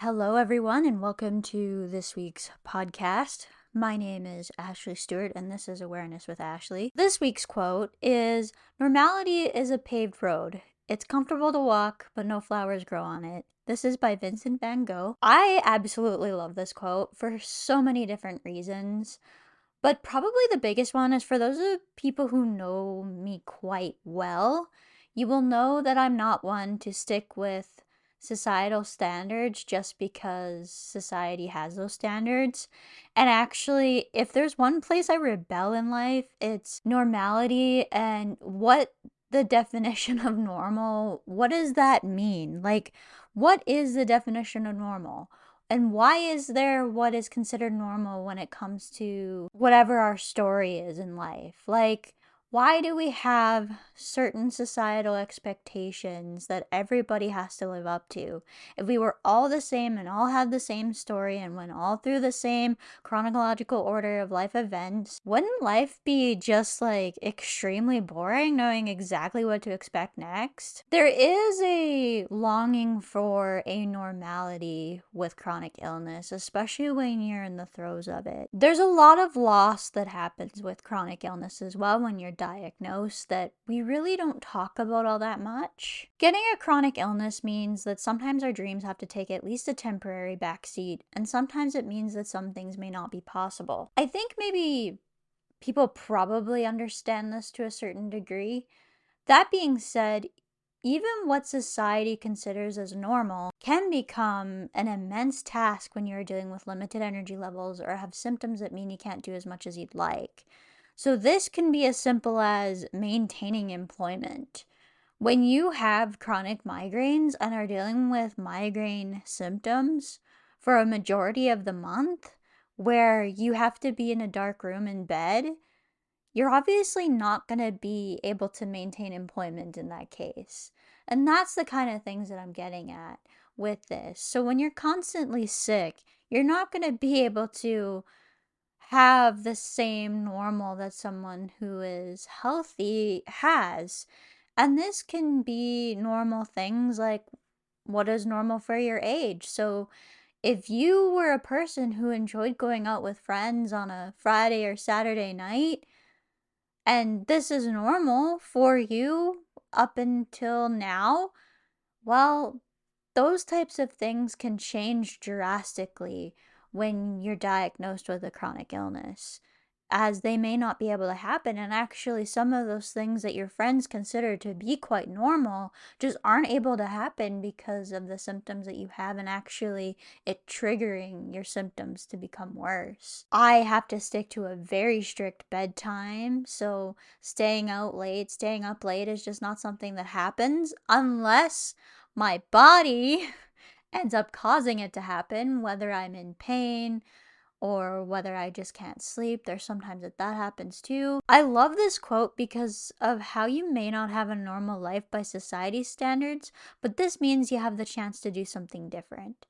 Hello, everyone, and welcome to this week's podcast. My name is Ashley Stewart, and this is Awareness with Ashley. This week's quote is Normality is a paved road. It's comfortable to walk, but no flowers grow on it. This is by Vincent van Gogh. I absolutely love this quote for so many different reasons, but probably the biggest one is for those of people who know me quite well. You will know that I'm not one to stick with societal standards just because society has those standards. And actually, if there's one place I rebel in life, it's normality and what the definition of normal, what does that mean? Like, what is the definition of normal? And why is there what is considered normal when it comes to whatever our story is in life? Like, why do we have certain societal expectations that everybody has to live up to? If we were all the same and all had the same story and went all through the same chronological order of life events, wouldn't life be just like extremely boring knowing exactly what to expect next? There is a longing for a normality with chronic illness, especially when you're in the throes of it. There's a lot of loss that happens with chronic illness as well when you're diagnosed that we really don't talk about all that much. Getting a chronic illness means that sometimes our dreams have to take at least a temporary backseat, and sometimes it means that some things may not be possible. I think maybe people probably understand this to a certain degree. That being said, even what society considers as normal can become an immense task when you're dealing with limited energy levels or have symptoms that mean you can't do as much as you'd like. So this can be as simple as maintaining employment. When you have chronic migraines and are dealing with migraine symptoms for a majority of the month, where you have to be in a dark room in bed, you're obviously not going to be able to maintain employment in that case. And that's the kind of things that I'm getting at with this. So when you're constantly sick, you're not going to be able to have the same normal that someone who is healthy has. And this can be normal things like what is normal for your age. So if you were a person who enjoyed going out with friends on a Friday or Saturday night, and this is normal for you up until now, well, those types of things can change drastically when you're diagnosed with a chronic illness, as they may not be able to happen. And actually, some of those things that your friends consider to be quite normal just aren't able to happen because of the symptoms that you have, and actually it triggering your symptoms to become worse. I have to stick to a very strict bedtime, so staying up late is just not something that happens unless my body ends up causing it to happen, whether I'm in pain or whether I just can't sleep. There's sometimes that happens too. I love this quote because of how you may not have a normal life by society's standards, but this means you have the chance to do something different.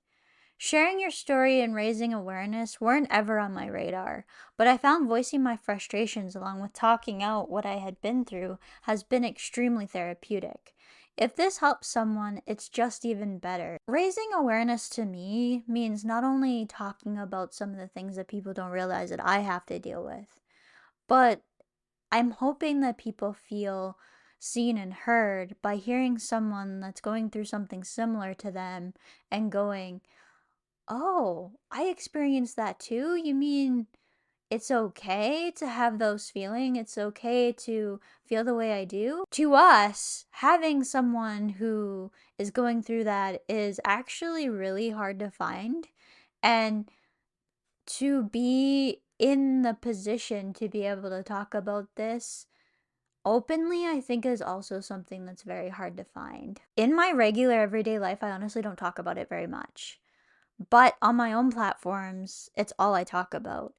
Sharing your story and raising awareness weren't ever on my radar, but I found voicing my frustrations along with talking out what I had been through has been extremely therapeutic. If this helps someone, it's just even better. Raising awareness to me means not only talking about some of the things that people don't realize that I have to deal with, but I'm hoping that people feel seen and heard by hearing someone that's going through something similar to them and going, "Oh, I experienced that too? You mean it's okay to have those feelings? It's okay to feel the way I do?" To us, having someone who is going through that is actually really hard to find. And to be in the position to be able to talk about this openly, I think is also something that's very hard to find. In my regular everyday life, I honestly don't talk about it very much. But on my own platforms, it's all I talk about.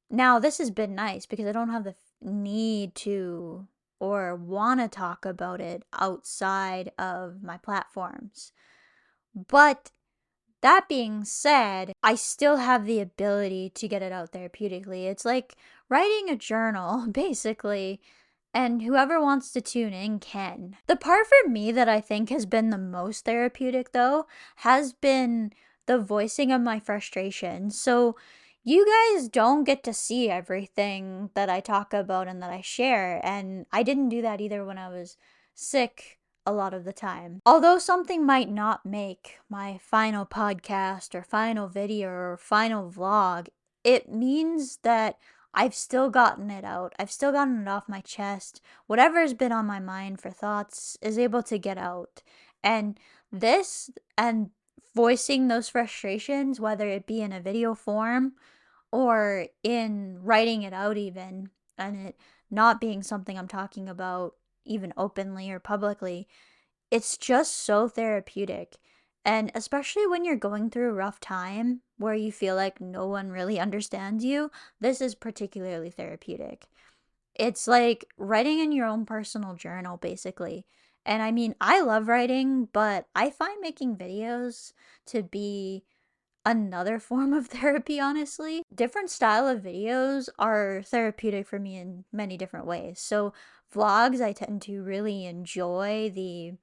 Now, this has been nice because I don't have the need to or want to talk about it outside of my platforms. But that being said, I still have the ability to get it out therapeutically. It's like writing a journal, basically, and whoever wants to tune in can. The part for me that I think has been the most therapeutic, though, has been the voicing of my frustration. So you guys don't get to see everything that I talk about and that I share. And I didn't do that either when I was sick a lot of the time. Although something might not make my final podcast or final video or final vlog, it means that I've still gotten it out. I've still gotten it off my chest. Whatever's been on my mind for thoughts is able to get out. And this and voicing those frustrations, whether it be in a video form or in writing it out, even, and it not being something I'm talking about even openly or publicly, it's just so therapeutic. And especially when you're going through a rough time where you feel like no one really understands you, this is particularly therapeutic. It's like writing in your own personal journal, basically. And I mean, I love writing, but I find making videos to be another form of therapy, honestly. Different style of videos are therapeutic for me in many different ways. So, vlogs, I tend to really enjoy the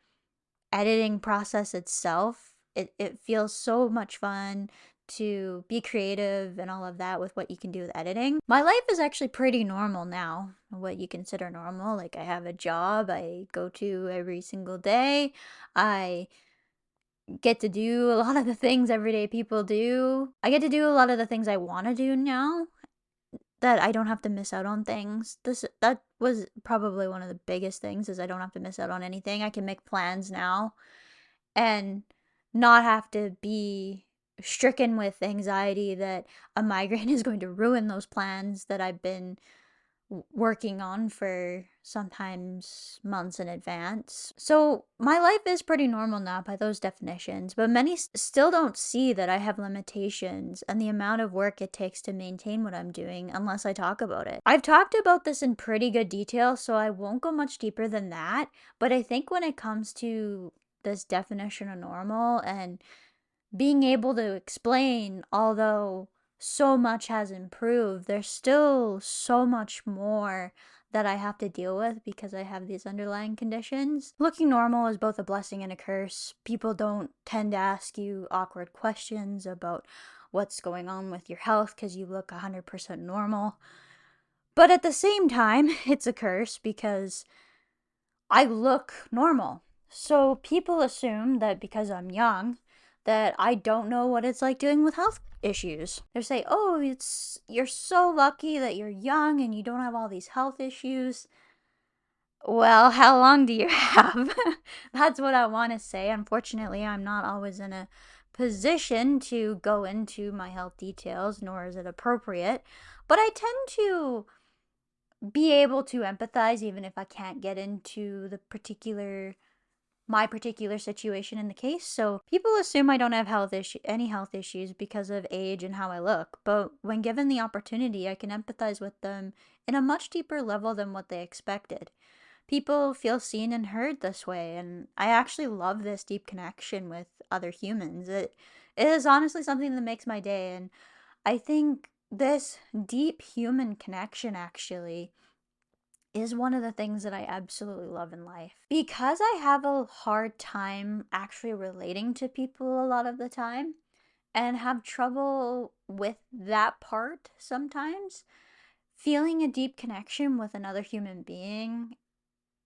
editing process itself. It feels so much fun to be creative and all of that with what you can do with editing. My life is actually pretty normal now, what you consider normal. Like, I have a job I go to every single day. I get to do a lot of the things everyday people do. I get to do a lot of the things I want to do now, that I don't have to miss out on things. That was probably one of the biggest things, is I don't have to miss out on anything. I can make plans now and not have to be stricken with anxiety that a migraine is going to ruin those plans that I've been working on for sometimes months in advance. So my life is pretty normal now by those definitions, but many still don't see that I have limitations and the amount of work it takes to maintain what I'm doing unless I talk about it. I've talked about this in pretty good detail, so I won't go much deeper than that, but I think when it comes to this definition of normal and being able to explain, although so much has improved, there's still so much more that I have to deal with because I have these underlying conditions. Looking normal is both a blessing and a curse. People don't tend to ask you awkward questions about what's going on with your health because you look 100% normal. But at the same time, it's a curse because I look normal. So people assume that because I'm young, that I don't know what it's like dealing with health issues. They say, "Oh, you're so lucky that you're young and you don't have all these health issues." Well, how long do you have? That's what I want to say. Unfortunately, I'm not always in a position to go into my health details, nor is it appropriate. But I tend to be able to empathize even if I can't get into my particular situation in the case. So people assume I don't have any health issues because of age and how I look, but when given the opportunity, I can empathize with them in a much deeper level than what they expected. People feel seen and heard this way, and I actually love this deep connection with other humans. It is honestly something that makes my day, and I think this deep human connection actually is one of the things that I absolutely love in life. Because I have a hard time actually relating to people a lot of the time and have trouble with that part sometimes, feeling a deep connection with another human being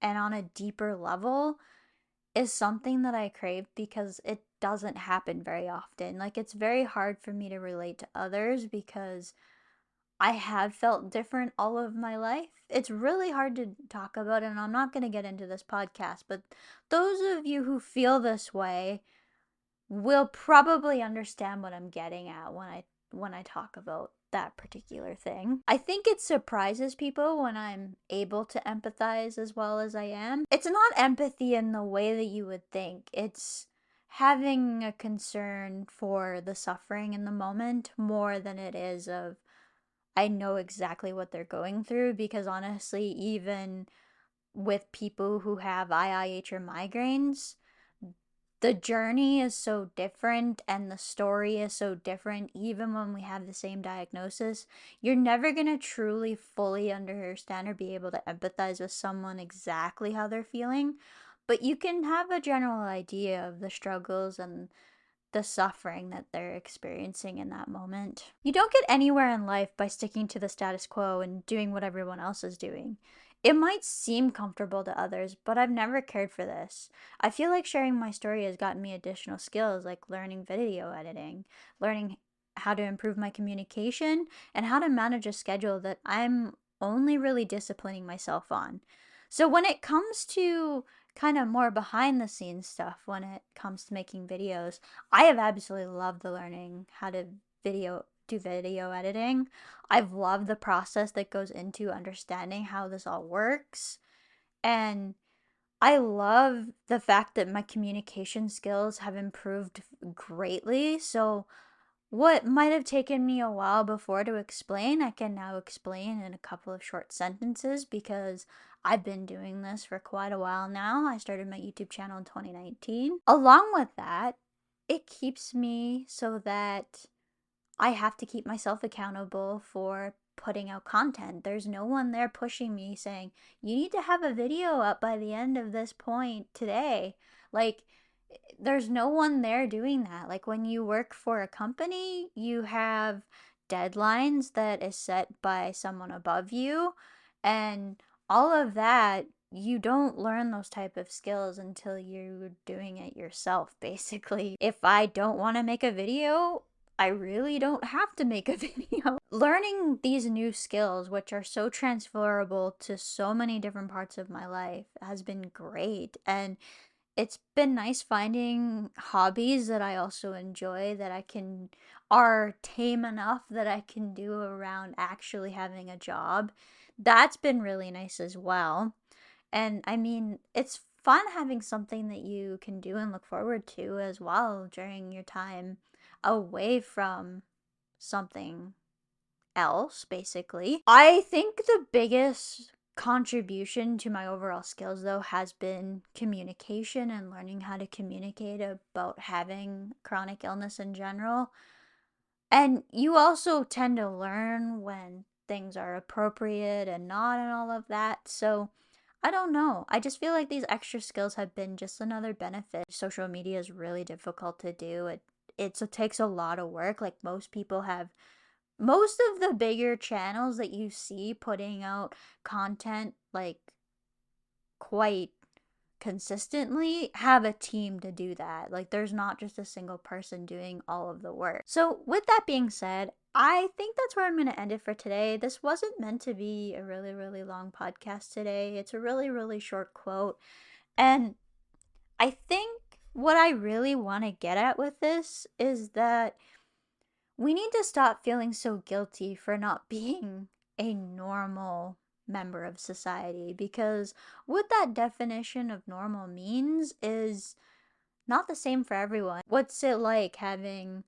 and on a deeper level is something that I crave because it doesn't happen very often. Like, it's very hard for me to relate to others because I have felt different all of my life. It's really hard to talk about, and I'm not going to get into this podcast, but those of you who feel this way will probably understand what I'm getting at when I talk about that particular thing. I think it surprises people when I'm able to empathize as well as I am. It's not empathy in the way that you would think. It's having a concern for the suffering in the moment more than it is of I know exactly what they're going through, because honestly, even with people who have IIH or migraines, the journey is so different and the story is so different, even when we have the same diagnosis. You're never going to truly fully understand or be able to empathize with someone exactly how they're feeling, but you can have a general idea of the struggles and the suffering that they're experiencing in that moment. You don't get anywhere in life by sticking to the status quo and doing what everyone else is doing. It might seem comfortable to others, but I've never cared for this. I feel like sharing my story has gotten me additional skills like learning video editing, learning how to improve my communication, and how to manage a schedule that I'm only really disciplining myself on. So when it comes to kind of more behind the scenes stuff, when it comes to making videos, I have absolutely loved the learning how to do video editing. I've loved the process that goes into understanding how this all works. And I love the fact that my communication skills have improved greatly. So what might have taken me a while before to explain, I can now explain in a couple of short sentences because I've been doing this for quite a while now. I started my YouTube channel in 2019. Along with that, it keeps me so that I have to keep myself accountable for putting out content. There's no one there pushing me saying, you need to have a video up by the end of this point today. Like, there's no one there doing that. Like, when you work for a company, you have deadlines that is set by someone above you, and all of that, you don't learn those type of skills until you're doing it yourself, basically. If I don't want to make a video, I really don't have to make a video. Learning these new skills, which are so transferable to so many different parts of my life, has been great. And it's been nice finding hobbies that I also enjoy that are tame enough that I can do around actually having a job. That's been really nice as well. And I mean, it's fun having something that you can do and look forward to as well during your time away from something else, basically. I think the biggest contribution to my overall skills, though, has been communication and learning how to communicate about having chronic illness in general. And you also tend to learn when things are appropriate and not, and all of that. So I don't know. I just feel like these extra skills have been just another benefit. Social media is really difficult to do. It takes a lot of work. Like, most of the bigger channels that you see putting out content like quite consistently have a team to do that. Like, there's not just a single person doing all of the work. So with that being said, I think that's where I'm going to end it for today. This wasn't meant to be a really, really long podcast today. It's a really, really short quote. And I think what I really want to get at with this is that we need to stop feeling so guilty for not being a normal member of society, because what that definition of normal means is not the same for everyone. What's it like having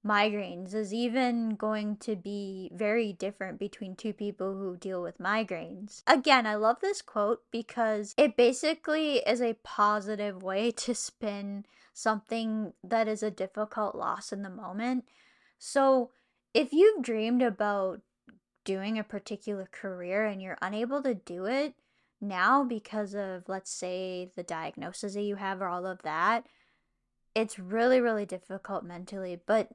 migraines is even going to be very different between two people who deal with migraines. Again, I love this quote because it basically is a positive way to spin something that is a difficult loss in the moment. So, if you've dreamed about doing a particular career and you're unable to do it now because of, let's say, the diagnosis that you have or all of that, it's really, really difficult mentally. But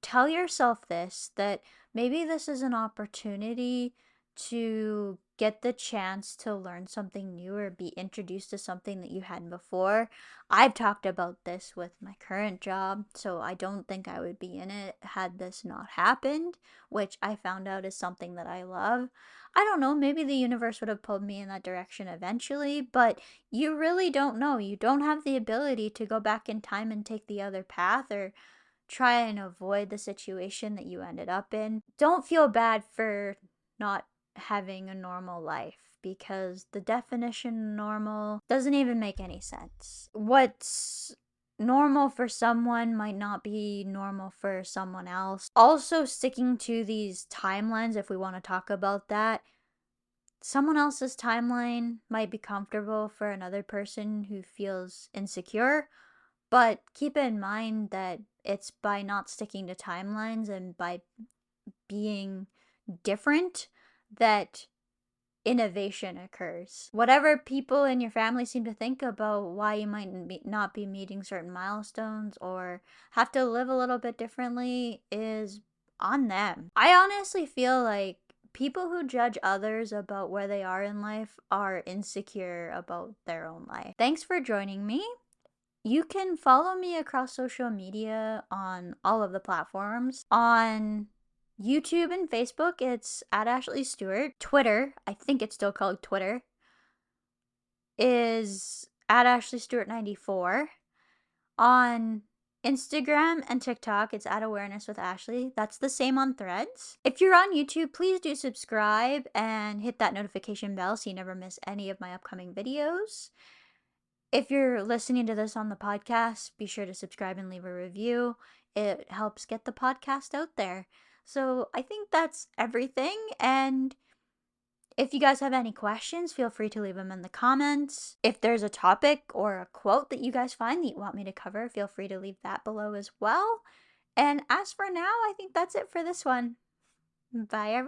tell yourself this, that maybe this is an opportunity to get the chance to learn something new or be introduced to something that you hadn't before. I've talked about this with my current job, so I don't think I would be in it had this not happened, which I found out is something that I love. I don't know, maybe the universe would have pulled me in that direction eventually, but you really don't know. You don't have the ability to go back in time and take the other path or try and avoid the situation that you ended up in. Don't feel bad for not having a normal life, because the definition normal doesn't even make any sense. What's normal for someone might not be normal for someone else. Also, sticking to these timelines, if we want to talk about that, someone else's timeline might be comfortable for another person who feels insecure, but keep in mind that it's by not sticking to timelines and by being different that innovation occurs. Whatever people in your family seem to think about why you might not be meeting certain milestones or have to live a little bit differently is on them. I honestly feel like people who judge others about where they are in life are insecure about their own life. Thanks for joining me. You can follow me across social media on all of the platforms. On YouTube and Facebook, it's at Ashley Stewart. Twitter, I think it's still called Twitter, is at Ashley Stewart 94. On Instagram and TikTok, it's at Awareness with Ashley. That's the same on Threads. If you're on YouTube, please do subscribe and hit that notification bell so you never miss any of my upcoming videos. If you're listening to this on the podcast, be sure to subscribe and leave a review. It helps get the podcast out there. So I think that's everything. And if you guys have any questions, feel free to leave them in the comments. If there's a topic or a quote that you guys find that you want me to cover, feel free to leave that below as well. And as for now, I think that's it for this one. Bye, everyone.